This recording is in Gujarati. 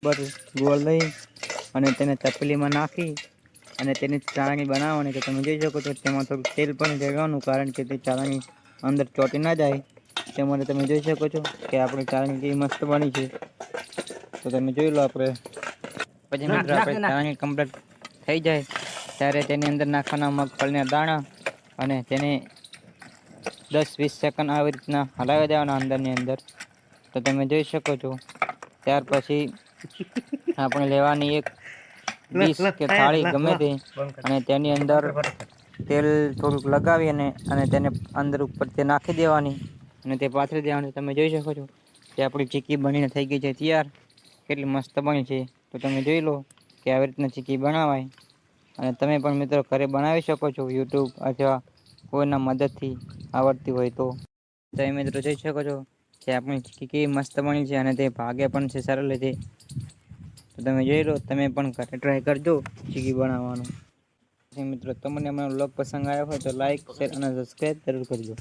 ગોળ લઈ અને તેને તપેલીમાં નાખી અને તેની ચાળણી બનાવવાની. તો તમે જોઈ શકો છો તેમાં થોડું તેલ પણ રેડવાનું, કારણ કે તે ચાળણી અંદર ચોંટી ના જાય તે માટે. તમે જોઈ શકો છો કે આપણી ચાળણી કેવી મસ્ત બની છે. તો તમે જોઈ લો. આપણે પછી મિત્રો આપણે ચાળણી કમ્પ્લીટ થઈ જાય ત્યારે તેની અંદર નાખવાના મગફળીના દાણા અને તેને 10-20 સેકન્ડ આવી રીતના હલાવી દેવાના અંદરની અંદર. તો તમે જોઈ શકો છો. ત્યાર પછી આપણે લેવાની એક ડીશ કે થાળી ગમે તે, અને તેની અંદર તેલ થોડુંક લગાવી અને તેને અંદર ઉપર તે નાખી દેવાની અને તે પાથરી દેવાની. તમે જોઈ શકો છો કે આપણી ચીક્કી બનીને થઈ ગઈ છે તૈયાર. કેટલી મસ્ત બની છે. તો તમે જોઈ લો કે આવી રીતના ચીક્કી બનાવાય. અને તમે પણ મિત્રો ઘરે બનાવી શકો છો, યુટ્યુબ અથવા કોઈના મદદથી આવડતી હોય તો. તમે મિત્રો જોઈ શકો છો કે આપણી ચીક્કી કેવી મસ્ત બની છે અને તે ભાગે પણ છે સરળ રીતે. તો તમે જોઈ લો. તમે પણ ઘરે ટ્રાય કરજો ચીક્કી બનાવવાનું. મિત્રો તમને અમારો વ્લોગ પસંદ આવ્યો હોય તો લાઈક, શેર અને સબસ્ક્રાઈબ જરૂર કરજો.